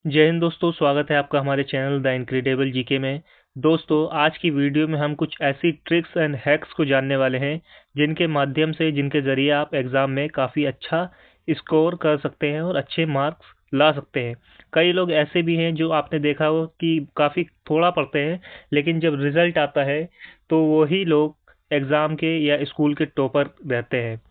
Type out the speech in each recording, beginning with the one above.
जय हिंद दोस्तों, स्वागत है आपका हमारे चैनल द इनक्रेडिबल जीके में। दोस्तों, आज की वीडियो में हम कुछ ऐसी ट्रिक्स एंड हैक्स को जानने वाले हैं जिनके माध्यम से जिनके ज़रिए आप एग्ज़ाम में काफ़ी अच्छा स्कोर कर सकते हैं और अच्छे मार्क्स ला सकते हैं। कई लोग ऐसे भी हैं जो आपने देखा हो कि काफ़ी थोड़ा पढ़ते हैं, लेकिन जब रिज़ल्ट आता है तो वही लोग एग्ज़ाम के या स्कूल के टॉपर रहते हैं।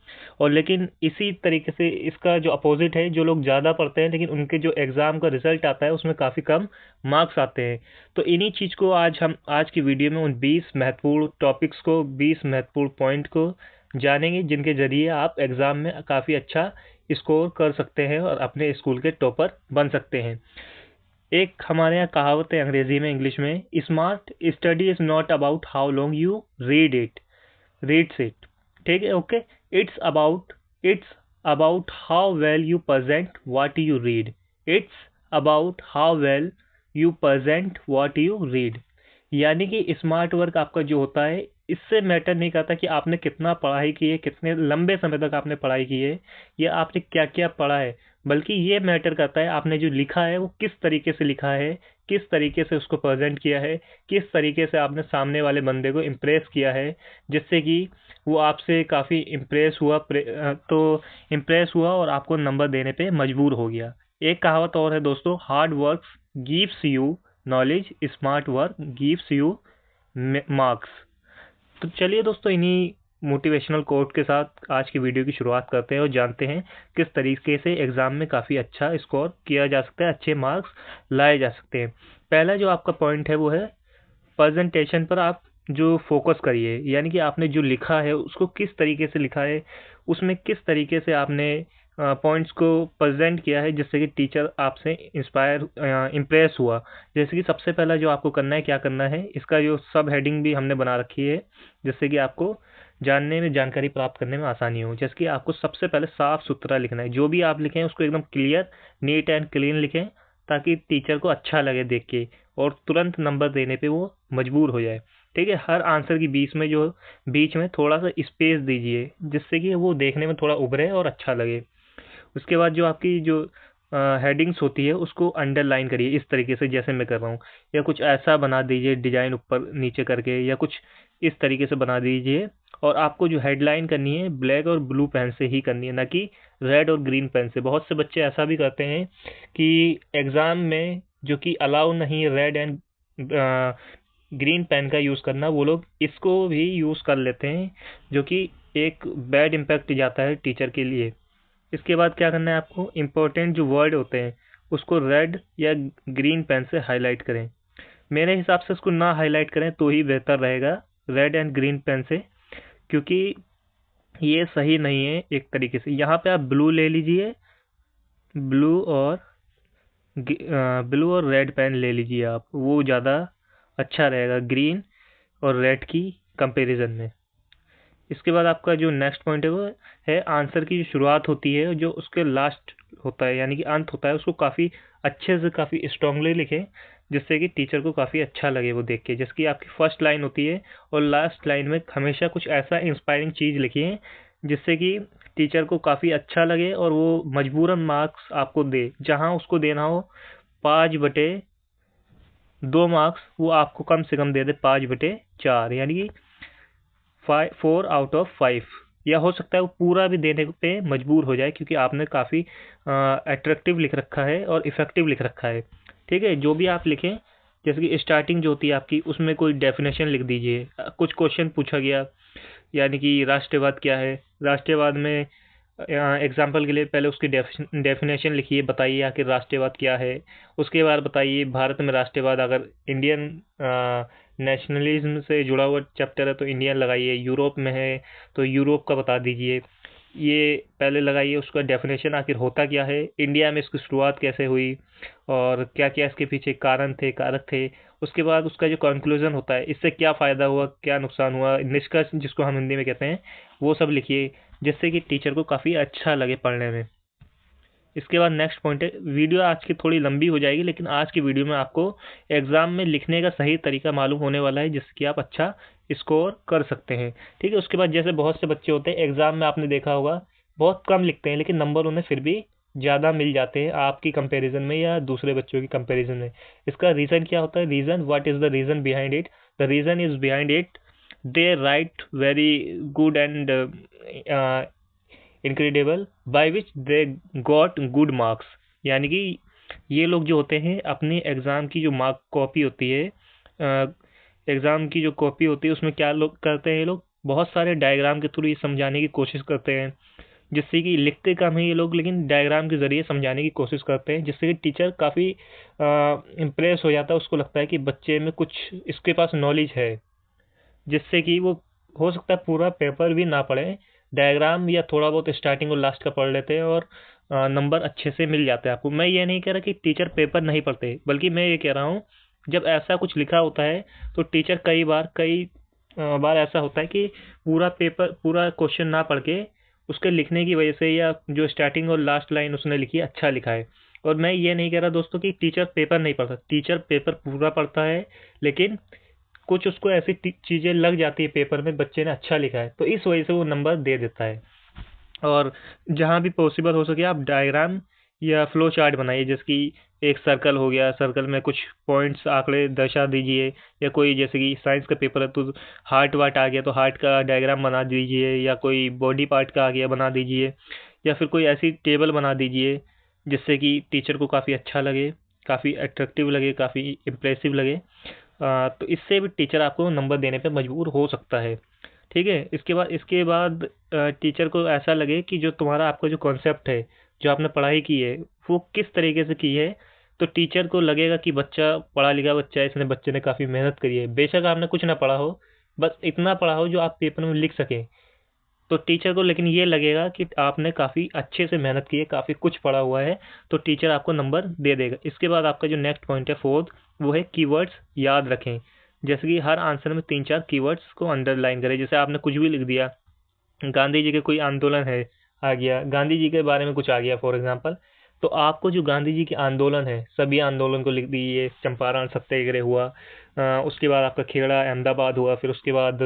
और लेकिन इसी तरीके से इसका जो अपोजिट है, जो लोग ज़्यादा पढ़ते हैं लेकिन उनके जो एग्ज़ाम का रिजल्ट आता है उसमें काफ़ी कम मार्क्स आते हैं। तो इन्हीं चीज़ को आज की वीडियो में उन 20 महत्वपूर्ण टॉपिक्स को, 20 महत्वपूर्ण पॉइंट को जानेंगे जिनके ज़रिए आप एग्ज़ाम में काफ़ी अच्छा स्कोर कर सकते हैं और अपने स्कूल के टॉपर बन सकते हैं। एक हमारे यहाँ कहावत है अंग्रेजी में, इंग्लिश में, smart study is not about how long you reads it. ठीक है, okay. It's about how well you present what you read. It's about how well you present what you read. यानी कि स्मार्ट वर्क आपका जो होता है, इससे matter नहीं करता कि आपने कितना पढ़ाई की है, कितने लंबे समय तक आपने पढ़ाई की है, या आपने क्या क्या पढ़ा है, बल्कि ये मैटर करता है आपने जो लिखा है वो किस तरीके से लिखा है, किस तरीके से उसको प्रेजेंट किया है, किस तरीके से आपने सामने वाले बंदे को इम्प्रेस किया है, जिससे कि वो आपसे काफ़ी इम्प्रेस हुआ और आपको नंबर देने पे मजबूर हो गया। एक कहावत और है दोस्तों, hard work gives you knowledge, smart work gives you marks. तो चलिए दोस्तों, इन्हीं मोटिवेशनल कोट के साथ आज की वीडियो की शुरुआत करते हैं और जानते हैं किस तरीके से एग्ज़ाम में काफ़ी अच्छा स्कोर किया जा सकता है, अच्छे मार्क्स लाए जा सकते हैं। पहला जो आपका पॉइंट है वो है प्रेजेंटेशन पर आप जो फोकस करिए, यानी कि आपने जो लिखा है उसको किस तरीके से लिखा है, उसमें किस तरीके से आपने पॉइंट्स को प्रेजेंट किया है जिससे कि टीचर आपसे इम्प्रेस हुआ। जैसे कि सबसे पहला जो आपको करना है, क्या करना है, इसका जो सब हेडिंग भी हमने बना रखी है जिससे कि आपको जानने में, जानकारी प्राप्त करने में आसानी हो। जैसे कि आपको सबसे पहले साफ सुथरा लिखना है, जो भी आप लिखें उसको एकदम क्लियर, नीट एंड क्लीन लिखें, ताकि टीचर को अच्छा लगे देख के और तुरंत नंबर देने पे वो मजबूर हो जाए। ठीक है, हर आंसर की बीच में थोड़ा सा स्पेस दीजिए जिससे कि वो देखने में थोड़ा उभरे और अच्छा लगे। उसके बाद जो आपकी जो हेडिंग्स होती है उसको अंडरलाइन करिए इस तरीके से जैसे मैं कर रहा हूँ, या कुछ ऐसा बना दीजिए डिजाइन ऊपर नीचे करके, या कुछ इस तरीके से बना दीजिए। और आपको जो हेडलाइन करनी है ब्लैक और ब्लू पेन से ही करनी है, ना कि रेड और ग्रीन पेन से। बहुत से बच्चे ऐसा भी करते हैं कि एग्ज़ाम में जो कि अलाउ नहीं रेड एंड ग्रीन पेन का यूज़ करना, वो लोग इसको भी यूज़ कर लेते हैं, जो कि एक बैड इम्पैक्ट जाता है टीचर के लिए। इसके बाद क्या करना है, आपको इम्पोर्टेंट जो वर्ड होते हैं उसको रेड या ग्रीन पेन से हाईलाइट करें। मेरे हिसाब से उसको ना हाईलाइट करें तो ही बेहतर रहेगा, रेड एंड ग्रीन पेन से, क्योंकि ये सही नहीं है एक तरीके से। यहाँ पे आप ब्लू ले लीजिए, ब्लू और ब्लू और रेड पेन ले लीजिए आप, वो ज़्यादा अच्छा रहेगा ग्रीन और रेड की कंपैरिजन में। इसके बाद आपका जो नेक्स्ट पॉइंट है वो है आंसर की जो शुरुआत होती है, जो उसके लास्ट होता है यानी कि अंत होता है, उसको काफ़ी अच्छे से, काफ़ी स्ट्रांगली लिखें जिससे कि टीचर को काफ़ी अच्छा लगे वो देख के। जैसे कि आपकी फर्स्ट लाइन होती है और लास्ट लाइन में हमेशा कुछ ऐसा इंस्पायरिंग चीज़ लिखिए जिससे कि टीचर को काफ़ी अच्छा लगे और वो मजबूरन मार्क्स आपको दे। जहाँ उसको देना हो 5/2 मार्क्स, वो आपको कम से कम दे दे 5/4, यानी कि 4/5, या हो सकता है वो पूरा भी देने पे मजबूर हो जाए, क्योंकि आपने काफ़ी अट्रैक्टिव लिख रखा है और इफ़ेक्टिव लिख रखा है। ठीक है, जो भी आप लिखें, जैसे कि स्टार्टिंग जो होती है आपकी, उसमें कोई डेफिनेशन लिख दीजिए। कुछ क्वेश्चन पूछा गया, यानी कि राष्ट्रवाद क्या है, राष्ट्रवाद में एग्जाम्पल के लिए पहले उसकी डेफिनेशन लिखिए, बताइए आखिर राष्ट्रवाद क्या है। उसके बाद बताइए भारत में राष्ट्रवाद, अगर इंडियन नेशनलिज्म से जुड़ा हुआ चैप्टर है तो इंडियन लगाइए, यूरोप में है तो यूरोप का बता दीजिए। ये पहले लगाइए, उसका डेफिनेशन आखिर होता क्या है, इंडिया में इसकी शुरुआत कैसे हुई और क्या क्या इसके पीछे कारण थे, कारक थे। उसके बाद उसका जो कंक्लूजन होता है, इससे क्या फ़ायदा हुआ, क्या नुकसान हुआ, निष्कर्ष जिसको हम हिंदी में कहते हैं, वो सब लिखिए जिससे कि टीचर को काफ़ी अच्छा लगे पढ़ने में। इसके बाद नेक्स्ट पॉइंट है, वीडियो आज की थोड़ी लंबी हो जाएगी, लेकिन आज की वीडियो में आपको एग्ज़ाम में लिखने का सही तरीका मालूम होने वाला है जिससे कि आप अच्छा स्कोर कर सकते हैं। ठीक है, उसके बाद जैसे बहुत से बच्चे होते हैं एग्ज़ाम में, आपने देखा होगा बहुत कम लिखते हैं लेकिन नंबर उन्हें फिर भी ज़्यादा मिल जाते हैं आपकी कंपैरिजन में या दूसरे बच्चों की कंपैरिजन में। इसका रीज़न क्या होता है? Reason, what is the reason behind it? The reason is behind it they right very good and incredible by which they got good marks. यानी कि ये लोग जो होते हैं अपनी एग्ज़ाम की जो मार्क कॉपी होती है, एग्ज़ाम की जो कॉपी होती है उसमें क्या लोग करते हैं, ये लोग बहुत सारे डायग्राम के थ्रू ये समझाने की कोशिश करते हैं, जिससे कि लिखते कम है ये लोग लेकिन डायग्राम के ज़रिए समझाने की कोशिश करते हैं, जिससे कि टीचर काफ़ी इम्प्रेस हो जाता है। उसको लगता है कि बच्चे में कुछ इसके पास नॉलेज है, जिससे कि वो हो सकता है पूरा पेपर भी ना पढ़े, डायग्राम या थोड़ा बहुत स्टार्टिंग और लास्ट का पढ़ लेते हैं और नंबर अच्छे से मिल जाते हैं आपको। मैं ये नहीं कह रहा कि टीचर पेपर नहीं पढ़ते, बल्कि मैं ये कह रहा हूँ जब ऐसा कुछ लिखा होता है तो टीचर कई बार ऐसा होता है कि पूरा पेपर, पूरा क्वेश्चन ना पढ़ के उसके लिखने की वजह से या जो स्टार्टिंग और लास्ट लाइन उसने लिखी है अच्छा लिखा है। और मैं ये नहीं कह रहा दोस्तों कि टीचर पेपर नहीं पढ़ता, टीचर पेपर पूरा पढ़ता है, लेकिन कुछ उसको ऐसी चीज़ें लग जाती है पेपर में, बच्चे ने अच्छा लिखा है तो इस वजह से वो नंबर दे देता है। और जहाँ भी पॉसिबल हो सके आप डायग्राम या फ्लो चार्ट बनाइए, जैसे कि एक सर्कल हो गया, सर्कल में कुछ पॉइंट्स आंकड़े दर्शा दीजिए, या कोई जैसे कि साइंस का पेपर है तो हार्ट वार्ट आ गया तो हार्ट का डायग्राम बना दीजिए, या कोई बॉडी पार्ट का आ गया बना दीजिए, या फिर कोई ऐसी टेबल बना दीजिए जिससे कि टीचर को काफ़ी अच्छा लगे, काफ़ी अट्रैक्टिव लगे, काफ़ी इम्प्रेसिव लगे। तो इससे भी टीचर आपको नंबर देने पे मजबूर हो सकता है। ठीक है, इसके बाद टीचर को ऐसा लगे कि जो तुम्हारा आपका जो कॉन्सेप्ट है, जो आपने पढ़ाई की है वो किस तरीके से की है, तो टीचर को लगेगा कि बच्चा पढ़ा लिखा बच्चा है, इसने बच्चे ने काफ़ी मेहनत करी है। बेशक आपने कुछ ना पढ़ा हो, बस इतना पढ़ा हो जो आप पेपर में लिख सकें, तो टीचर को लेकिन ये लगेगा कि आपने काफ़ी अच्छे से मेहनत की है, काफ़ी कुछ पढ़ा हुआ है, तो टीचर आपको नंबर दे देगा। इसके बाद आपका जो नेक्स्ट पॉइंट है फोर्थ, वो है कीवर्ड्स याद रखें। जैसे कि हर आंसर में 3-4 कीवर्ड्स को अंडरलाइन करें। जैसे आपने कुछ भी लिख दिया, गांधी जी के कोई आंदोलन है आ गया, गांधी जी के बारे में कुछ आ गया फॉर एग्जांपल, तो आपको जो गांधी जी के आंदोलन है सभी आंदोलन को लिख दीजिए। चंपारण सत्याग्रह हुआ, उसके बाद आपका खेड़ा अहमदाबाद हुआ, फिर उसके बाद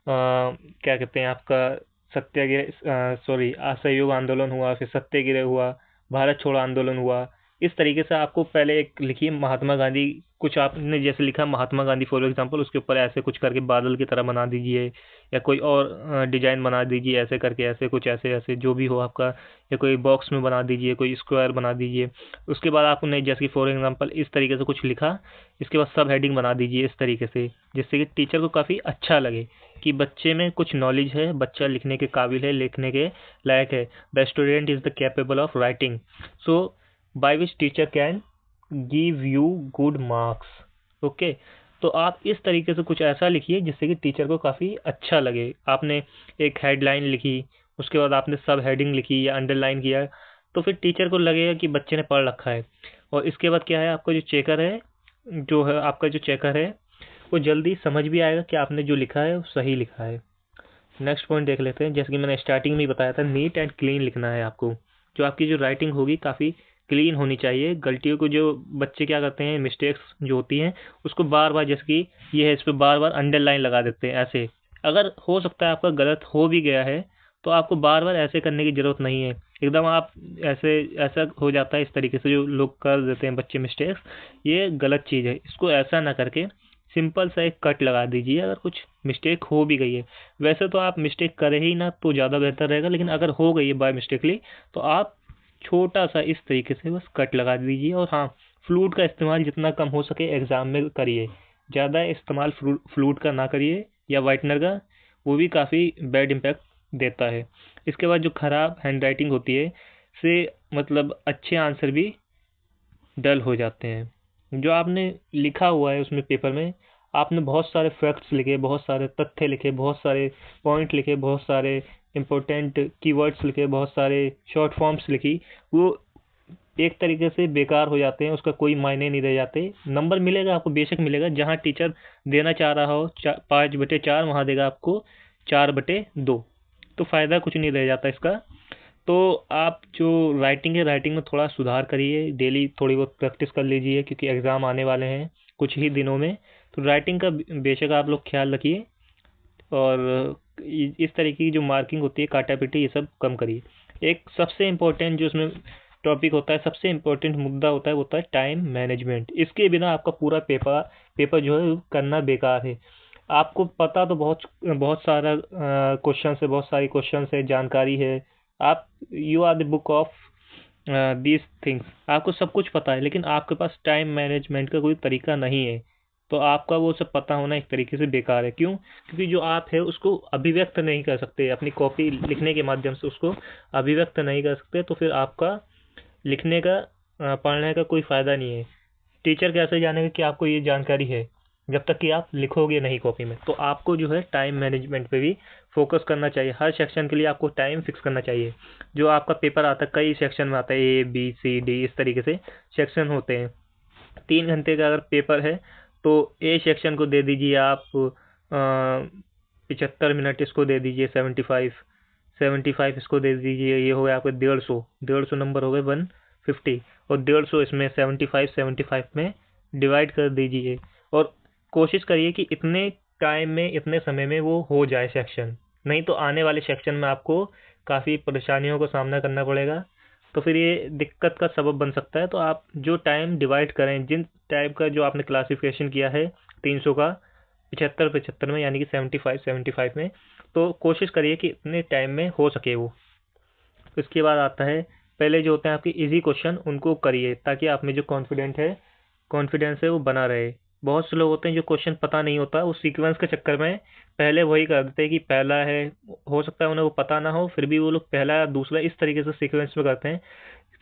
क्या कहते हैं आपका सत्याग्रह, सॉरी, असहयोग आंदोलन हुआ, फिर सत्याग्रह हुआ, भारत छोड़ो आंदोलन हुआ। इस तरीके से आपको पहले एक लिखिए महात्मा गांधी, कुछ आपने जैसे लिखा महात्मा गांधी फॉर एग्जांपल, उसके ऊपर ऐसे कुछ करके बादल की तरह बना दीजिए, या कोई और डिजाइन बना दीजिए ऐसे करके, ऐसे कुछ ऐसे ऐसे जो भी हो आपका, या कोई बॉक्स में बना दीजिए, कोई स्क्वायर बना दीजिए। उसके बाद आपने जैसे कि फॉर एग्जांपल इस तरीके से कुछ लिखा, इसके बाद सब हेडिंग बना दीजिए इस तरीके से, जिससे कि टीचर को काफ़ी अच्छा लगे कि बच्चे में कुछ नॉलेज है, बच्चा लिखने के काबिल है, लिखने के लायक है। The student is the capable of writing, so by which teacher can give you good marks. Okay, तो आप इस तरीके से कुछ ऐसा लिखिए जिससे कि टीचर को काफ़ी अच्छा लगे। आपने एक हेडलाइन लिखी, उसके बाद आपने सब हेडिंग लिखी या अंडरलाइन किया, तो फिर टीचर को लगेगा कि बच्चे ने पढ़ रखा है। और इसके बाद क्या है, आपका जो चेकर है, जो है आपका जो चेकर है, वो जल्दी समझ भी आएगा कि आपने जो लिखा है वो सही लिखा है। नेक्स्ट पॉइंट देख लेते हैं। जैसे कि मैंने स्टार्टिंग में ही बताया था, नीट एंड क्लीन लिखना है आपको। जो आपकी जो राइटिंग होगी काफ़ी क्लीन होनी चाहिए। गलतियों को, जो बच्चे क्या करते हैं, मिस्टेक्स जो होती हैं उसको बार बार, जैसे कि ये है, इस पर बार बार अंडरलाइन लगा देते हैं ऐसे। अगर हो सकता है आपका गलत हो भी गया है तो आपको बार बार ऐसे करने की ज़रूरत नहीं है। एकदम आप ऐसे, ऐसा हो जाता है इस तरीके से जो लोग कर देते हैं बच्चे मिस्टेक्स, ये गलत चीज़ है। इसको ऐसा ना करके सिंपल सा एक कट लगा दीजिए अगर कुछ मिस्टेक हो भी गई है। वैसे तो आप मिस्टेक करें ही ना तो ज़्यादा बेहतर रहेगा, लेकिन अगर हो गई है बाय मिस्टेकली तो आप छोटा सा इस तरीके से बस कट लगा दीजिए। और हाँ, फ्लूट का इस्तेमाल जितना कम हो सके एग्ज़ाम में करिए। ज़्यादा इस्तेमाल फ्लूट का ना करिए, या वाइटनर का, वो भी काफ़ी बैड इम्पैक्ट देता है। इसके बाद जो ख़राब हैंड राइटिंग होती है से मतलब अच्छे आंसर भी डल हो जाते हैं। जो आपने लिखा हुआ है उसमें पेपर में, आपने बहुत सारे फैक्ट्स लिखे, बहुत सारे तथ्य लिखे, बहुत सारे पॉइंट लिखे, बहुत सारे इंपॉर्टेंट कीवर्ड्स लिखे, बहुत सारे शॉर्ट फॉर्म्स लिखी, वो एक तरीके से बेकार हो जाते हैं, उसका कोई मायने नहीं रह जाते। नंबर मिलेगा आपको, बेशक मिलेगा, जहाँ टीचर देना चाह रहा हो 5/4 वहाँ देगा आपको 4/2, तो फ़ायदा कुछ नहीं रह जाता इसका। तो आप जो राइटिंग है, राइटिंग में थोड़ा सुधार करिए, डेली थोड़ी बहुत प्रैक्टिस कर लीजिए, क्योंकि एग्ज़ाम आने वाले हैं कुछ ही दिनों में। तो राइटिंग का बेशक आप लोग ख्याल रखिए, और इस तरीके की जो मार्किंग होती है, काटा पिटी, ये सब कम करिए। एक सबसे इम्पोर्टेंट जो इसमें टॉपिक होता है, सबसे इम्पोर्टेंट मुद्दा होता है, वो होता है टाइम मैनेजमेंट। इसके बिना आपका पूरा पेपर पेपर जो है करना बेकार है। आपको पता तो बहुत बहुत सारा क्वेश्चन है, बहुत सारी क्वेश्चन है, जानकारी है। आप you are the book of these things, आपको सब कुछ पता है, लेकिन आपके पास टाइम मैनेजमेंट का कोई तरीका नहीं है, तो आपका वो सब पता होना एक तरीके से बेकार है। क्यों? क्योंकि जो आप है उसको अभिव्यक्त नहीं कर सकते, अपनी कॉपी लिखने के माध्यम से उसको अभिव्यक्त नहीं कर सकते, तो फिर आपका लिखने का पढ़ने का कोई फ़ायदा नहीं है। टीचर कैसे जानेगा कि आपको ये जानकारी है, जब तक कि आप लिखोगे नहीं कॉपी में। तो आपको जो है टाइम मैनेजमेंट पे भी फोकस करना चाहिए। हर सेक्शन के लिए आपको टाइम फिक्स करना चाहिए। जो आपका पेपर आता है, कई सेक्शन में आता है, A B C D, इस तरीके से सेक्शन होते हैं। 3 घंटे का अगर पेपर है तो ए सेक्शन को दे दीजिए आप 75 मिनट, इसको दे दीजिए 75 इसको दे दीजिए, ये हो गया आपके 150 नंबर हो गए 150, और 150 इसमें 75 में डिवाइड कर दीजिए। और कोशिश करिए कि इतने टाइम में, इतने समय में वो हो जाए सेक्शन, नहीं तो आने वाले सेक्शन में आपको काफ़ी परेशानियों का सामना करना पड़ेगा, तो फिर ये दिक्कत का सबब बन सकता है। तो आप जो टाइम डिवाइड करें, जिन टाइप का जो आपने क्लासिफिकेशन किया है 300 का 75 में, यानी कि 75 में, तो कोशिश करिए कि इतने टाइम में हो सके वो। उसके बाद आता है, पहले जो होते हैं आपके इजी क्वेश्चन, उनको करिए, ताकि आप में जो कॉन्फिडेंस है वो बना रहे। बहुत से लोग होते हैं जो क्वेश्चन पता नहीं होता, वो सीक्वेंस के चक्कर में पहले वही कर देते हैं कि पहला है, हो सकता है उन्हें वो पता ना हो, फिर भी वो लोग पहला दूसरा इस तरीके से सीक्वेंस में करते हैं।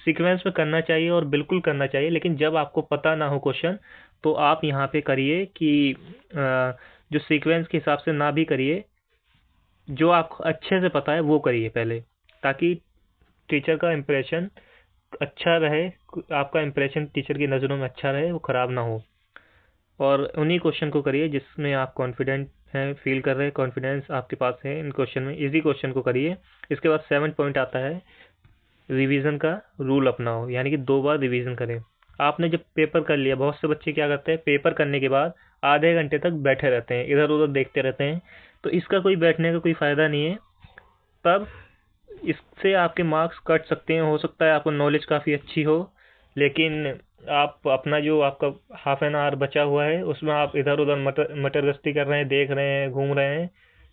सीक्वेंस में करना चाहिए और बिल्कुल करना चाहिए, लेकिन जब आपको पता ना हो क्वेश्चन, तो आप यहाँ पे करिए कि जो सीक्वेंस के हिसाब से ना भी करिए, जो आपको अच्छे से पता है वो करिए पहले, ताकि टीचर का इम्प्रेशन अच्छा रहे, आपका इम्प्रेशन टीचर की नज़रों में अच्छा रहे, वो ख़राब ना हो। और उन्हीं क्वेश्चन को करिए जिसमें आप कॉन्फिडेंट हैं, फील कर रहे हैं, कॉन्फिडेंस आपके पास है इन क्वेश्चन में, इजी क्वेश्चन को करिए। इसके बाद 7 पॉइंट आता है, रिवीजन का रूल अपनाओ, यानी कि 2 बार रिवीजन करें। आपने जब पेपर कर लिया, बहुत से बच्चे क्या करते हैं, पेपर करने के बाद आधे घंटे तक बैठे रहते हैं, इधर उधर देखते रहते हैं, तो इसका कोई बैठने का कोई फ़ायदा नहीं है। तब इससे आपके मार्क्स कट सकते हैं। हो सकता है आपको नॉलेज काफ़ी अच्छी हो, लेकिन आप अपना जो आपका हाफ एन आवर बचा हुआ है, उसमें आप इधर उधर मटर गश्ती कर रहे हैं, देख रहे हैं, घूम रहे हैं,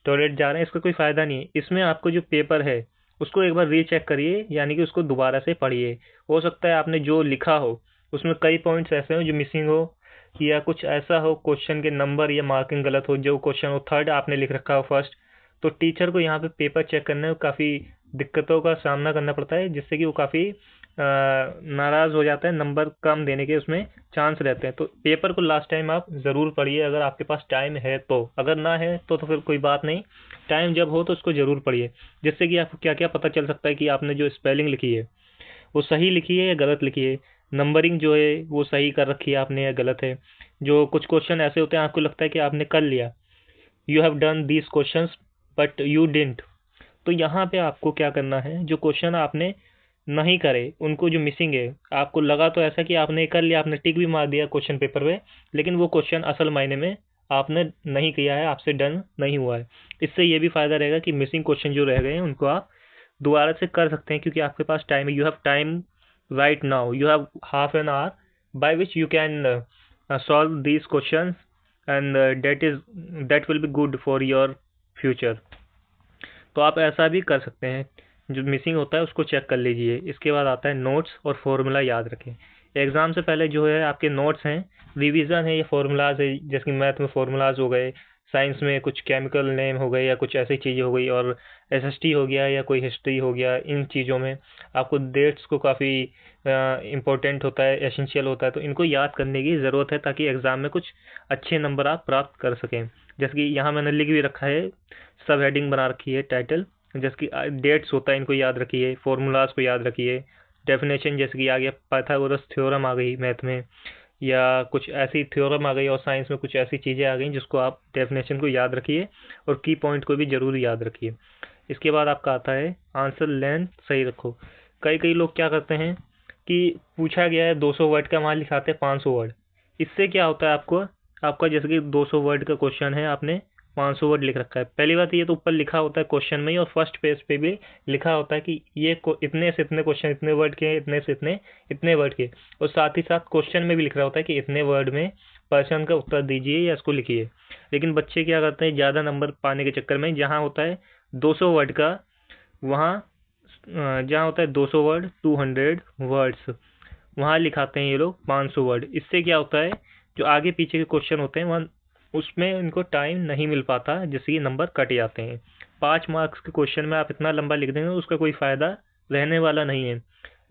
टॉयलेट जा रहे हैं, इसका कोई फ़ायदा नहीं है। इसमें आपको जो पेपर है उसको एक बार रीचेक करिए, यानी कि उसको दोबारा से पढ़िए। हो सकता है आपने जो लिखा हो उसमें कई पॉइंट्स ऐसे हो जो मिसिंग हो, या कुछ ऐसा हो क्वेश्चन के नंबर या मार्किंग गलत हो, जो क्वेश्चन हो थर्ड आपने लिख रखा हो फर्स्ट, तो टीचर को यहाँ पे पेपर चेक करने में काफ़ी दिक्कतों का सामना करना पड़ता है, जिससे कि वो काफ़ी नाराज़ हो जाता है, नंबर कम देने के उसमें चांस रहते हैं। तो पेपर को लास्ट टाइम आप ज़रूर पढ़िए, अगर आपके पास टाइम है तो। अगर ना है तो फिर कोई बात नहीं, टाइम जब हो तो उसको ज़रूर पढ़िए, जिससे कि आपको क्या क्या पता चल सकता है कि आपने जो स्पेलिंग लिखी है वो सही लिखी है या गलत लिखी है, नंबरिंग जो है वो सही कर रखी है आपने या गलत है। जो कुछ क्वेश्चन ऐसे होते हैं आपको लगता है कि आपने कर लिया, you have done these questions but you didn't, तो यहाँ पे आपको क्या करना है, जो क्वेश्चन आपने नहीं करे, उनको जो मिसिंग है, आपको लगा तो ऐसा कि आपने कर लिया, आपने टिक भी मार दिया क्वेश्चन पेपर पे, लेकिन वो क्वेश्चन असल मायने में आपने नहीं किया है, आपसे डन नहीं हुआ है। इससे ये भी फ़ायदा रहेगा कि मिसिंग क्वेश्चन जो रह गए हैं उनको आप दोबारा से कर सकते हैं, क्योंकि आपके पास टाइम है। You have time right now, you have half an hour by which you can solve these question, and that will be good for your future. तो आप ऐसा भी कर सकते हैं, जो मिसिंग होता है उसको चेक कर लीजिए। इसके बाद आता है नोट्स और फॉर्मूला याद रखें। एग्ज़ाम से पहले जो है आपके नोट्स हैं, रिवीजन है, ये फॉर्मूलाज है, जैसे कि मैथ में फॉर्मूलाज हो गए, साइंस में कुछ केमिकल नेम हो गए या कुछ ऐसी चीज़ें हो गई, और एसएसटी हो गया या कोई हिस्ट्री हो गया। इन चीज़ों में आपको डेट्स को काफ़ी इम्पोर्टेंट होता है, एसेंशियल होता है, तो इनको याद करने की ज़रूरत है, ताकि एग्ज़ाम में कुछ अच्छे नंबर आप प्राप्त कर सकें। जैसे कि यहाँ मैंने लिख भी रखा है, सब हेडिंग बना रखी है, टाइटल, जैसे कि डेट्स होता है, इनको याद रखिए, फॉर्मूलाज को याद रखिए, डेफिनेशन जैसे कि आ गया पाइथागोरस थ्योरम आ गई मैथ में, या कुछ ऐसी थ्योरम आ गई, और साइंस में कुछ ऐसी चीज़ें आ गई जिसको आप डेफिनेशन को याद रखिए, और की पॉइंट को भी ज़रूर याद रखिए। इसके बाद आपका आता है आंसर लेंथ सही रखो। कई कई लोग क्या करते हैं कि पूछा गया है 200 वर्ड का, मान लिखाते हैं 500 वर्ड। इससे क्या होता है, आपको आपका जैसे कि 200 वर्ड का क्वेश्चन है, आपने 500 वर्ड लिख रखा है। पहली बात ये तो ऊपर लिखा होता है क्वेश्चन में ही, और फर्स्ट पेज पे भी लिखा होता है कि ये इतने से इतने क्वेश्चन इतने वर्ड के, इतने से इतने इतने वर्ड के, और साथ ही साथ क्वेश्चन में भी लिख रहा होता है कि इतने वर्ड में पर्सन का उत्तर दीजिए या इसको लिखिए। लेकिन बच्चे क्या करते हैं, ज़्यादा नंबर पाने के चक्कर में, जहाँ होता है 200 वर्ड का, वहाँ जहाँ होता है 200 वर्ड 200 वर्ड्स, वहाँ लिखाते हैं ये लोग 500 वर्ड। इससे क्या होता है, जो आगे पीछे के क्वेश्चन होते हैं वहाँ उसमें इनको टाइम नहीं मिल पाता, जिससे कि नंबर कट जाते हैं। 5 मार्क्स के क्वेश्चन में आप इतना लंबा लिख देंगे उसका कोई फ़ायदा रहने वाला नहीं है।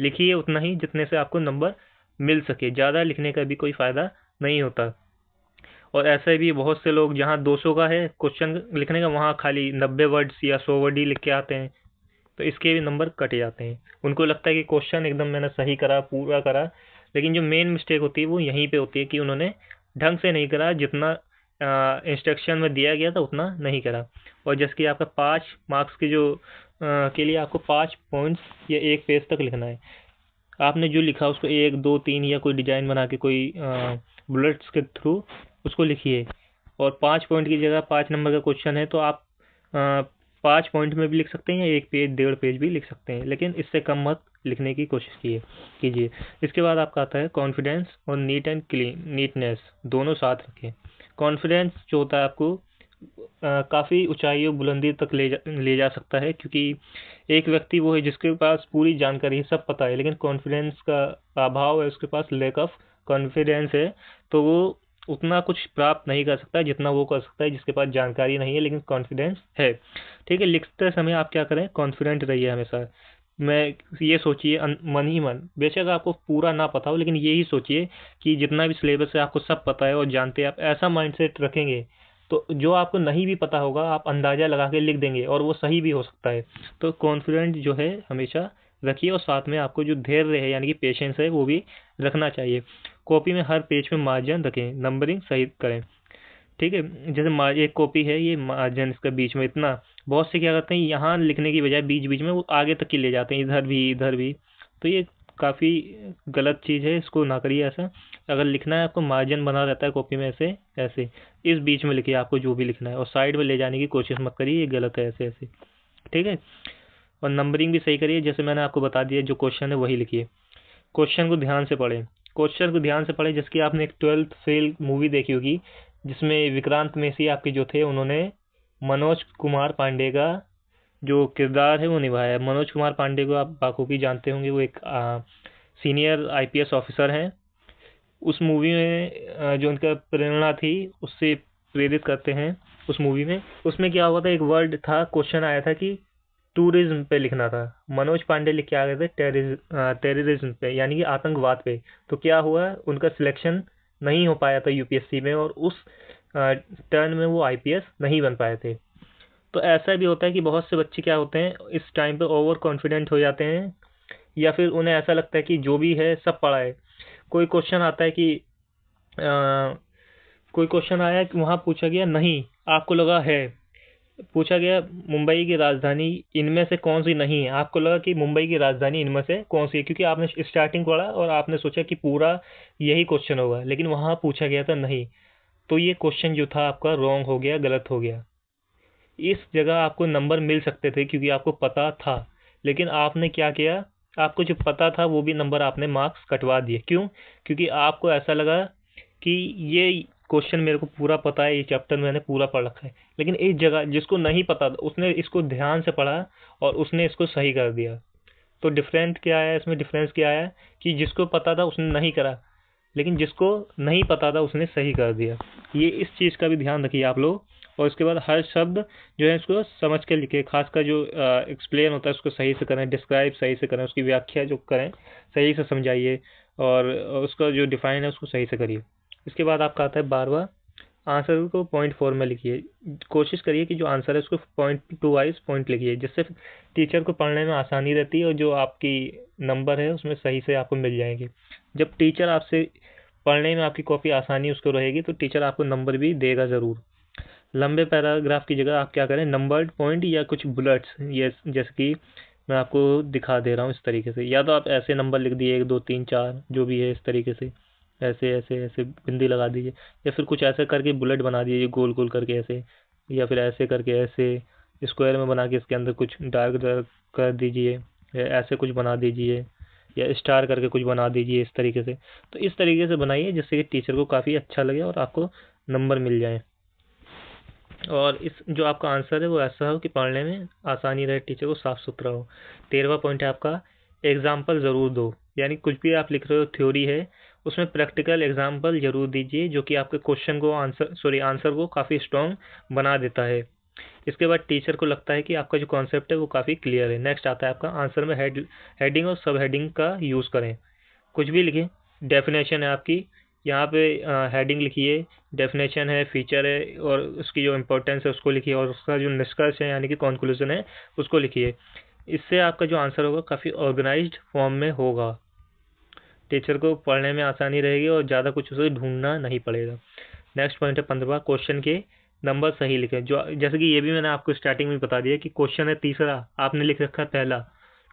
लिखिए उतना ही जितने से आपको नंबर मिल सके, ज़्यादा लिखने का भी कोई फ़ायदा नहीं होता। और ऐसे भी बहुत से लोग जहाँ 200 का है क्वेश्चन लिखने का, वहाँ खाली 90 वर्ड्स या 100 वर्ड ही लिख के आते हैं, तो इसके भी नंबर कट जाते हैं। उनको लगता है कि क्वेश्चन एकदम मैंने सही करा, पूरा करा, लेकिन जो मेन मिस्टेक होती है वो यहीं पे होती है कि उन्होंने ढंग से नहीं करा, जितना इंस्ट्रक्शन में दिया गया था उतना नहीं करा। और जैसे कि आपका 5 मार्क्स के जो के लिए आपको 5 पॉइंट्स या एक पेज तक लिखना है। आपने जो लिखा उसको 1 2 3 या कोई डिजाइन बना के, कोई बुलेट्स के थ्रू उसको लिखिए। और 5 पॉइंट की जगह 5 नंबर का क्वेश्चन है तो आप 5 पॉइंट में भी लिख सकते हैं या 1 पेज 1.5 पेज भी लिख सकते हैं, लेकिन इससे कम मत लिखने की कोशिश कीजिए। इसके बाद आपका आता है कॉन्फिडेंस और नीट एंड क्लीन, नीटनेस दोनों साथ रखें। कॉन्फिडेंस जो होता है आपको काफ़ी ऊंचाइयों बुलंदी तक ले जा सकता है, क्योंकि एक व्यक्ति वो है जिसके पास पूरी जानकारी है, सब पता है, लेकिन कॉन्फिडेंस का अभाव है उसके पास, लैक ऑफ कॉन्फिडेंस है, तो वो उतना कुछ प्राप्त नहीं कर सकता जितना वो कर सकता है जिसके पास जानकारी नहीं है लेकिन कॉन्फिडेंस है। ठीक है, लिखते समय आप क्या करें, कॉन्फिडेंट रहिए हमेशा। मैं ये सोचिए मन ही मन, बेशक आपको पूरा ना पता हो, लेकिन ये ही सोचिए कि जितना भी सिलेबस है आपको सब पता है और जानते हैं। आप ऐसा माइंडसेट रखेंगे तो जो आपको नहीं भी पता होगा आप अंदाज़ा लगा के लिख देंगे और वो सही भी हो सकता है। तो कॉन्फिडेंट जो है हमेशा रखिए, और साथ में आपको जो धैर्य है यानी कि पेशेंस है वो भी रखना चाहिए। कॉपी में हर पेज में मार्जिन रखें, नंबरिंग सही करें। ठीक है, जैसे एक कॉपी है, ये मार्जिन इसका बीच में इतना, बहुत से क्या करते हैं यहाँ लिखने की बजाय बीच बीच में वो आगे तक की ले जाते हैं, इधर भी, तो ये काफ़ी गलत चीज़ है, इसको ना करिए ऐसा। अगर लिखना है आपको, मार्जिन बना रहता है कॉपी में ऐसे ऐसे, इस बीच में लिखिए आपको जो भी लिखना है, और साइड में ले जाने की कोशिश मत करिए, ये गलत है ऐसे ऐसे। ठीक है, और नंबरिंग भी सही करिए, जैसे मैंने आपको बता दिया जो क्वेश्चन है वही लिखिए। क्वेश्चन को ध्यान से पढ़ें, क्वेश्चन को ध्यान से पढ़ें, जिसकी आपने एक 12th फेल मूवी देखी होगी, जिसमें विक्रांत मैसी आपके जो थे उन्होंने मनोज कुमार पांडे का जो किरदार है वो निभाया है। मनोज कुमार पांडे को आप बाखूबी जानते होंगे, वो एक सीनियर आईपीएस ऑफिसर हैं। उस मूवी में जो उनका प्रेरणा थी उससे प्रेरित करते हैं उस मूवी में। उसमें क्या हुआ था, एक वर्ड था, क्वेश्चन आया था कि टूरिज्म पे लिखना था। मनोज पांडे लिख के आ गए थे टेररिज्म पे यानी कि आतंकवाद पे। तो क्या हुआ, उनका सिलेक्शन नहीं हो पाया था यूपीएससी में, और उस टर्न में वो आईपीएस नहीं बन पाए थे। तो ऐसा भी होता है कि बहुत से बच्चे क्या होते हैं इस टाइम पे ओवर कॉन्फिडेंट हो जाते हैं, या फिर उन्हें ऐसा लगता है कि जो भी है सब पढ़ा है। कोई क्वेश्चन आता है कि कोई क्वेश्चन आया कि वहाँ पूछा गया नहीं, आपको लगा है, पूछा गया मुंबई की राजधानी इनमें से कौन सी नहीं है, आपको लगा कि मुंबई की राजधानी इनमें से कौन सी है, क्योंकि आपने स्टार्टिंग पढ़ा और आपने सोचा कि पूरा यही क्वेश्चन होगा, लेकिन वहाँ पूछा गया था नहीं। तो ये क्वेश्चन जो था आपका रॉन्ग हो गया, गलत हो गया। इस जगह आपको नंबर मिल सकते थे क्योंकि आपको पता था, लेकिन आपने क्या किया, आपको जो पता था वो भी नंबर आपने मार्क्स कटवा दिए। क्यों? क्योंकि आपको ऐसा लगा कि ये क्वेश्चन मेरे को पूरा पता है, ये चैप्टर मैंने पूरा पढ़ रखा है, लेकिन इस जगह जिसको नहीं पता था उसने इसको ध्यान से पढ़ा और उसने इसको सही कर दिया। तो डिफरेंट क्या आया इसमें, डिफरेंस क्या आया कि जिसको पता था उसने नहीं करा, लेकिन जिसको नहीं पता था उसने सही कर दिया। ये इस चीज़ का भी ध्यान रखिए आप लोग। और उसके बाद हर शब्द जो है इसको समझ के लिखे, खासकर जो एक्सप्लेन होता है उसको सही से करें, डिस्क्राइब सही से करें, उसकी व्याख्या जो करें सही से समझाइए, और उसका जो डिफाइन है उसको सही से करिए। इसके बाद आपका आता है 12वां, आंसर को पॉइंट फॉर्म में लिखिए। कोशिश करिए कि जो आंसर है उसको पॉइंट टू वाइज पॉइंट लिखिए, जिससे टीचर को पढ़ने में आसानी रहती है और जो आपकी नंबर है उसमें सही से आपको मिल जाएंगे। जब टीचर आपसे पढ़ने में आपकी कॉपी आसानी उसको रहेगी तो टीचर आपको नंबर भी देगा ज़रूर। लंबे पैराग्राफ की जगह आप क्या करें, नंबर्ड पॉइंट या कुछ बुलेट्स, ये जैसे कि मैं आपको दिखा दे रहा हूँ इस तरीके से, या तो आप ऐसे नंबर लिख दिए 1 2 3 4 जो भी है, इस तरीके से ऐसे ऐसे ऐसे बिंदी लगा दीजिए, या फिर कुछ ऐसे करके बुलेट बना दीजिए गोल गोल करके ऐसे, या फिर ऐसे करके ऐसे स्क्वायर में बना के इसके अंदर कुछ डार्क डार्क कर दीजिए, या ऐसे कुछ बना दीजिए, या स्टार करके कुछ बना दीजिए इस तरीके से। तो इस तरीके से बनाइए जिससे कि टीचर को काफ़ी अच्छा लगे और आपको नंबर मिल जाए। और इस जो आपका आंसर है वो ऐसा हो कि पढ़ने में आसानी रहे, टीचर को साफ सुथरा हो। 13वां पॉइंट है आपका, एग्जाम्पल ज़रूर दो। यानी कुछ भी आप लिख रहे हो थ्योरी है, उसमें प्रैक्टिकल एग्जाम्पल जरूर दीजिए जो कि आपके क्वेश्चन को आंसर को काफ़ी स्ट्रॉन्ग बना देता है। इसके बाद टीचर को लगता है कि आपका जो कॉन्सेप्ट है वो काफ़ी क्लियर है। नेक्स्ट आता है आपका, आंसर में हेडिंग और सब हेडिंग का यूज़ करें। कुछ भी लिखें, डेफिनेशन है आपकी, यहाँ पे हेडिंग लिखिए, डेफिनेशन है, फीचर है, और उसकी जो इम्पोर्टेंस है उसको लिखिए, और उसका जो निष्कर्ष है यानी कि कंक्लूजन है उसको लिखिए। इससे आपका जो आंसर होगा काफ़ी ऑर्गेनाइज्ड फॉर्म में होगा, टीचर को पढ़ने में आसानी रहेगी और ज़्यादा कुछ उसे ढूंढना नहीं पड़ेगा। नेक्स्ट पॉइंट है 15वां, क्वेश्चन के नंबर सही लिखें। जो जैसे कि ये भी मैंने आपको स्टार्टिंग में बता दिया कि क्वेश्चन है तीसरा, आपने लिख रखा है पहला,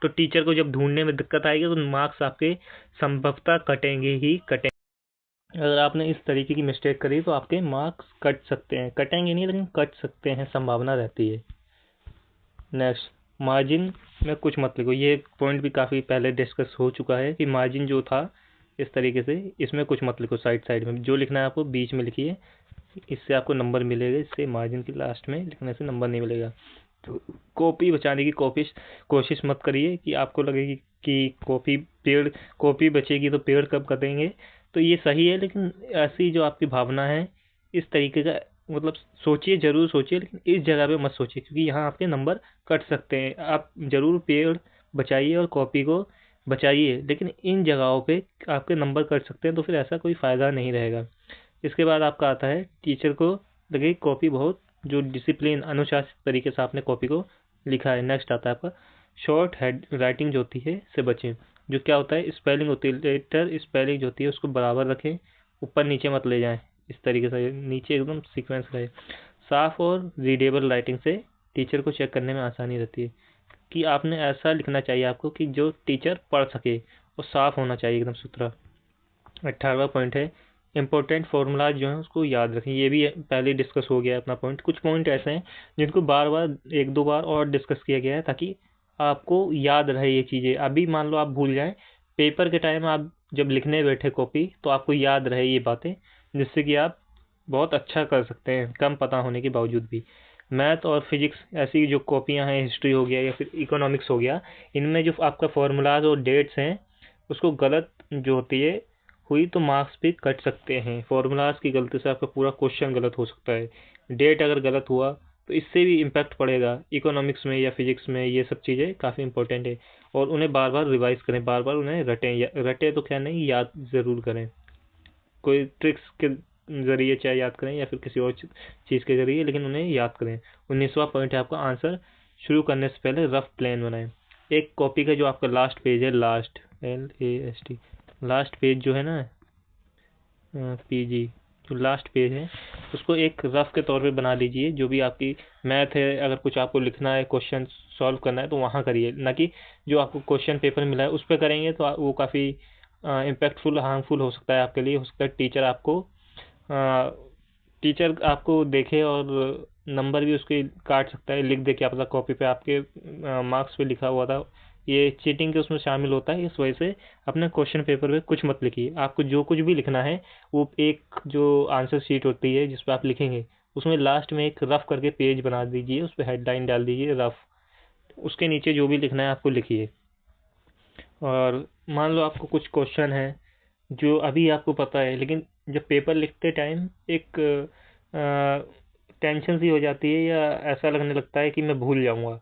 तो टीचर को जब ढूंढने में दिक्कत आएगी तो मार्क्स आपके संभवतः कटेंगे ही कटेंगे। अगर आपने इस तरीके की मिस्टेक करी तो आपके मार्क्स कट सकते हैं, कटेंगे नहीं लेकिन कट सकते हैं, संभावना रहती है। नेक्स्ट, मार्जिन में कुछ मत लिखो। ये पॉइंट भी काफ़ी पहले डिस्कस हो चुका है कि मार्जिन जो था इस तरीके से, इसमें कुछ मत लिखो, साइड साइड में जो लिखना है आपको बीच में लिखिए, इससे आपको नंबर मिलेगा। इससे मार्जिन की लास्ट में लिखने से नंबर नहीं मिलेगा। तो कॉपी बचाने की कोशिश मत करिए कि आपको लगेगी कि कॉपी बचेगी तो पेड़ कब कटेंगे। तो ये सही है, लेकिन ऐसी जो आपकी भावना है इस तरीके का, मतलब सोचिए, जरूर सोचिए, लेकिन इस जगह पे मत सोचिए क्योंकि यहाँ आपके नंबर कट सकते हैं। आप जरूर पेड़ बचाइए और कॉपी को बचाइए, लेकिन इन जगहों पे आपके नंबर कट सकते हैं, तो फिर ऐसा कोई फ़ायदा नहीं रहेगा। इसके बाद आपका आता है, टीचर को लगे कॉपी बहुत जो डिसिप्लिन अनुशासित तरीके से आपने कॉपी को लिखा है। नेक्स्ट आता है आपका, शॉर्ट हेड राइटिंग जो होती है से बचें। जो क्या होता है, स्पेलिंग होती है, लेटर स्पेलिंग जो होती है उसको बराबर रखें, ऊपर नीचे मत ले जाएं, इस तरीके से नीचे एकदम सीक्वेंस रहे। साफ और रीडेबल राइटिंग से टीचर को चेक करने में आसानी रहती है, कि आपने ऐसा लिखना चाहिए आपको कि जो टीचर पढ़ सके, और साफ होना चाहिए एकदम सुथरा। 18वां पॉइंट है, इंपॉर्टेंट फॉर्मूलाज जो हैं उसको याद रखें। ये भी पहले डिस्कस हो गया है अपना पॉइंट। कुछ पॉइंट ऐसे हैं जिनको बार बार एक दो बार और डिस्कस किया गया है ताकि आपको याद रहे ये चीज़ें। अभी मान लो आप भूल जाएं, पेपर के टाइम आप जब लिखने बैठे कॉपी तो आपको याद रहे ये बातें, जिससे कि आप बहुत अच्छा कर सकते हैं कम पता होने के बावजूद भी। मैथ और फिजिक्स ऐसी जो कॉपियाँ हैं, हिस्ट्री हो गया या फिर इकोनॉमिक्स हो गया, इनमें जो आपका फॉर्मूलाज और डेट्स हैं उसको गलत जो होती है हुई तो मार्क्स भी कट सकते हैं। फॉर्मूलाज की गलती से आपका पूरा क्वेश्चन गलत हो सकता है। डेट अगर गलत हुआ तो इससे भी इम्पैक्ट पड़ेगा इकोनॉमिक्स में या फिजिक्स में। ये सब चीज़ें काफ़ी इंपॉर्टेंट है और उन्हें बार बार रिवाइज करें, बार बार उन्हें रटें तो क्या नहीं, याद ज़रूर करें। कोई ट्रिक्स के ज़रिए चाहे याद करें या फिर किसी और चीज़ के ज़रिए, लेकिन उन्हें याद करें। 19वां पॉइंट है आपका, आंसर शुरू करने से पहले रफ प्लान बनाएं। एक कॉपी का जो आपका लास्ट पेज है, लास्ट पेज जो है ना, पीजी जो लास्ट पेज है उसको एक रफ के तौर पे बना लीजिए। जो भी आपकी मैथ है, अगर कुछ आपको लिखना है, क्वेश्चन सॉल्व करना है तो वहाँ करिए, ना कि जो आपको क्वेश्चन पेपर मिला है उस पर करेंगे तो वो काफ़ी इम्पैक्टफुल हार्मफुल हो सकता है आपके लिए। हो सकता है टीचर आपको देखे और नंबर भी उसके काट सकता है, लिख दे क्या पता कॉपी पे आपके मार्क्स पे लिखा हुआ था। ये चीटिंग के उसमें शामिल होता है, इस वजह से अपने क्वेश्चन पेपर पे कुछ मत लिखिए। आपको जो कुछ भी लिखना है वो एक जो आंसर शीट होती है जिस पर आप लिखेंगे उसमें लास्ट में एक रफ करके पेज बना दीजिए, उस पर हेडलाइन डाल दीजिए रफ, उसके नीचे जो भी लिखना है आपको लिखिए। और मान लो आपको कुछ क्वेश्चन है जो अभी आपको पता है, लेकिन जब पेपर लिखते टाइम एक टेंशन सी हो जाती है या ऐसा लगने लगता है कि मैं भूल जाऊंगा,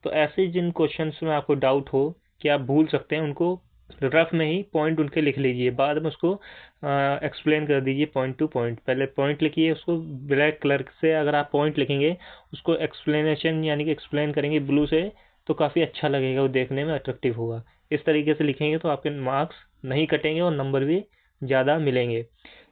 तो ऐसे जिन क्वेश्चंस में आपको डाउट हो कि आप भूल सकते हैं उनको रफ में ही पॉइंट उनके लिख लीजिए, बाद में उसको एक्सप्लेन कर दीजिए पॉइंट टू पॉइंट। पहले पॉइंट लिखिए, उसको ब्लैक कलर से अगर आप पॉइंट लिखेंगे उसको एक्सप्लेनेशन यानी कि एक्सप्लेन करेंगे ब्लू से, तो काफ़ी अच्छा लगेगा, वो देखने में अट्रैक्टिव होगा। इस तरीके से लिखेंगे तो आपके मार्क्स नहीं कटेंगे और नंबर भी ज़्यादा मिलेंगे।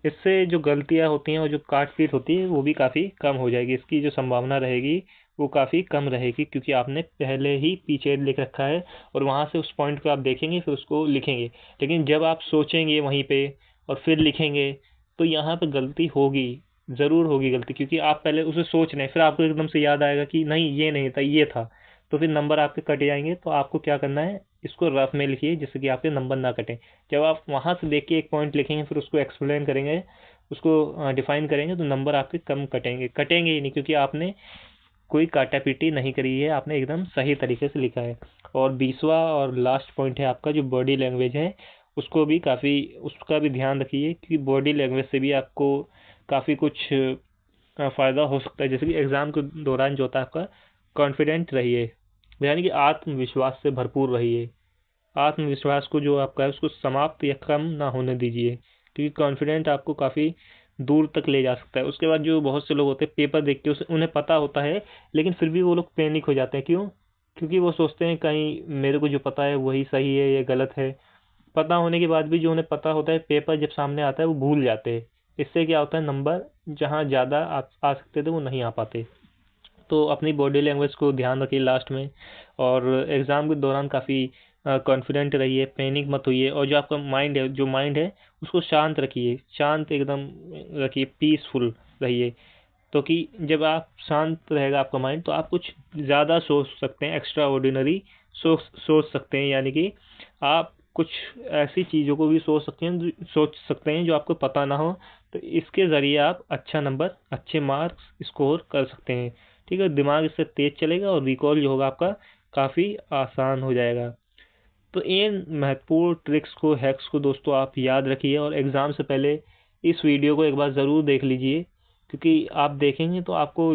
इससे जो गलतियाँ होती हैं और जो काट पीट होती है वो भी काफ़ी कम हो जाएगी, इसकी जो संभावना रहेगी वो काफ़ी कम रहेगी, क्योंकि आपने पहले ही पीछे लिख रखा है और वहाँ से उस पॉइंट को आप देखेंगे फिर उसको लिखेंगे। लेकिन जब आप सोचेंगे वहीं पे और फिर लिखेंगे तो यहाँ पे गलती होगी, ज़रूर होगी गलती, क्योंकि आप पहले उसे सोच रहे हैं, फिर आपको एकदम से याद आएगा कि नहीं ये नहीं था ये था, तो फिर नंबर आपके कट जाएंगे। तो आपको क्या करना है, इसको रफ में लिखिए जिससे कि आपके नंबर ना कटें। जब आप वहाँ से देख के एक पॉइंट लिखेंगे, फिर उसको एक्सप्लेन करेंगे, उसको डिफाइन करेंगे, तो नंबर आपके कम कटेंगे, कटेंगे ही नहीं, क्योंकि आपने कोई काटापीटी नहीं करी है, आपने एकदम सही तरीके से लिखा है। और 20वां और लास्ट पॉइंट है आपका जो बॉडी लैंग्वेज है, उसको भी काफ़ी उसका भी ध्यान रखिए, क्योंकि बॉडी लैंग्वेज से भी आपको काफ़ी कुछ फ़ायदा हो सकता है। जैसे कि एग्ज़ाम के दौरान जो होता है आपका, कॉन्फिडेंट रहिए, यानी कि आत्मविश्वास से भरपूर रहिए। आत्मविश्वास को जो आपका है उसको समाप्त या कम ना होने दीजिए, क्योंकि कॉन्फिडेंट आपको काफ़ी दूर तक ले जा सकता है। उसके बाद जो बहुत से लोग होते हैं पेपर देख के उसे उन्हें पता होता है, लेकिन फिर भी वो लोग पैनिक हो जाते हैं। क्यों? क्योंकि वो सोचते हैं कहीं मेरे को जो पता है वही सही है या गलत है। पता होने के बाद भी जो उन्हें पता होता है, पेपर जब सामने आता है वो भूल जाते हैं। इससे क्या होता है, नंबर जहाँ ज़्यादा आ सकते थे वो नहीं आ पाते। तो अपनी बॉडी लैंग्वेज को ध्यान रखिए लास्ट में। और एग्ज़ाम के दौरान काफ़ी कॉन्फिडेंट रहिए, पैनिक मत होइए, और जो आपका माइंड है उसको शांत रखिए, शांत एकदम रखिए, पीसफुल रहिए। तो कि जब आप शांत रहेगा आपका माइंड, तो आप कुछ ज़्यादा सोच सकते हैं, एक्स्ट्रा ऑर्डिनरी सोच सकते हैं, यानी कि आप कुछ ऐसी चीज़ों को भी सोच सकते हैं जो आपको पता ना हो। तो इसके ज़रिए आप अच्छा नंबर, अच्छे मार्क्स स्कोर कर सकते हैं। ठीक है, दिमाग इससे तेज़ चलेगा और रिकॉल जो होगा आपका काफ़ी आसान हो जाएगा। तो इन महत्वपूर्ण ट्रिक्स को, हैक्स को दोस्तों आप याद रखिए, और एग्ज़ाम से पहले इस वीडियो को एक बार ज़रूर देख लीजिए, क्योंकि आप देखेंगे तो आपको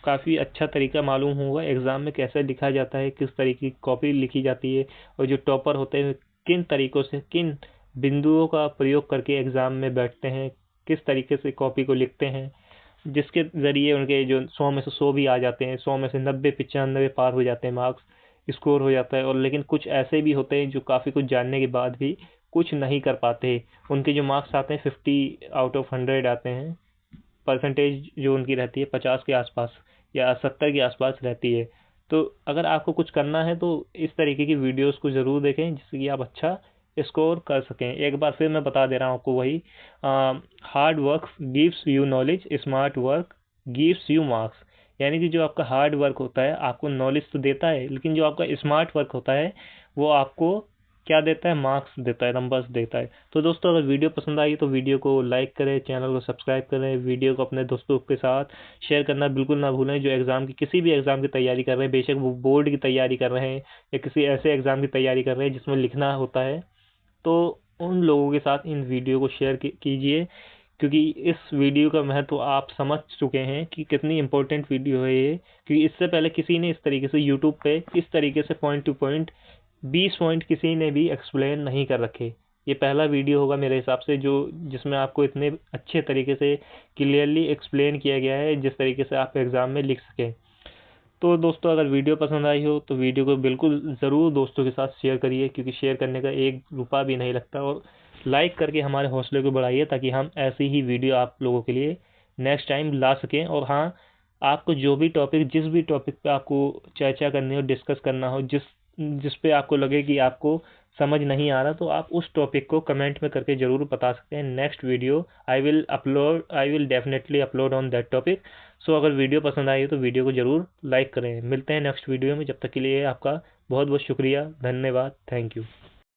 काफ़ी अच्छा तरीका मालूम होगा एग्ज़ाम में कैसे लिखा जाता है, किस तरीके की कॉपी लिखी जाती है, और जो टॉपर होते हैं किन तरीक़ों से, किन बिंदुओं का प्रयोग करके एग्ज़ाम में बैठते हैं, किस तरीके से कॉपी को लिखते हैं, जिसके ज़रिए उनके जो 100 में से 100 भी आ जाते हैं, 100 में से 90 95 पार हो जाते हैं, मार्क्स स्कोर हो जाता है। और लेकिन कुछ ऐसे भी होते हैं जो काफ़ी कुछ जानने के बाद भी कुछ नहीं कर पाते, उनके जो मार्क्स आते हैं 50 आउट ऑफ 100 आते हैं, परसेंटेज जो उनकी रहती है 50 के आसपास या 70 के आसपास रहती है। तो अगर आपको कुछ करना है तो इस तरीके की वीडियोस को ज़रूर देखें, जिससे कि आप अच्छा स्कोर कर सकें। एक बार फिर मैं बता दे रहा हूँ आपको वही, hard work gives you knowledge, smart work gives you marks. यानी कि जो आपका हार्ड वर्क होता है आपको नॉलेज तो देता है, लेकिन जो आपका स्मार्ट वर्क होता है वो आपको क्या देता है, मार्क्स देता है, नंबर्स देता है। तो दोस्तों अगर वीडियो पसंद आई तो वीडियो को लाइक करें, चैनल को सब्सक्राइब करें, वीडियो को अपने दोस्तों के साथ शेयर करना बिल्कुल ना भूलें, जो एग्ज़ाम की किसी भी एग्ज़ाम की तैयारी कर रहे हैं, बेशक वो बोर्ड की तैयारी कर रहे हैं या किसी ऐसे एग्ज़ाम की तैयारी कर रहे हैं जिसमें लिखना होता है। तो उन लोगों के साथ इन वीडियो को शेयर कीजिए, क्योंकि इस वीडियो का महत्व आप समझ चुके हैं कि कितनी इम्पोर्टेंट वीडियो है ये। क्योंकि इससे पहले किसी ने इस तरीके से यूट्यूब पे इस तरीके से पॉइंट टू पॉइंट 20 पॉइंट किसी ने भी एक्सप्लेन नहीं कर रखे। ये पहला वीडियो होगा मेरे हिसाब से जो जिसमें आपको इतने अच्छे तरीके से क्लियरली एक्सप्लेन किया गया है, जिस तरीके से आप एग्ज़ाम में लिख सकें। तो दोस्तों अगर वीडियो पसंद आई हो तो वीडियो को बिल्कुल ज़रूर दोस्तों के साथ शेयर करिए, क्योंकि शेयर करने का एक रुपया भी नहीं लगता। और लाइक करके हमारे हौसले को बढ़ाइए, ताकि हम ऐसी ही वीडियो आप लोगों के लिए नेक्स्ट टाइम ला सकें। और हाँ, आपको जो भी टॉपिक, जिस भी टॉपिक पे आपको चर्चा करनी हो, डिस्कस करना हो, जिस पे आपको लगे कि आपको समझ नहीं आ रहा, तो आप उस टॉपिक को कमेंट में करके ज़रूर बता सकते हैं। Next video I will definitely upload on that topic. So अगर वीडियो पसंद आई तो वीडियो को ज़रूर लाइक करें। मिलते हैं नेक्स्ट वीडियो में, जब तक के लिए आपका बहुत बहुत शुक्रिया, धन्यवाद, थैंक यू।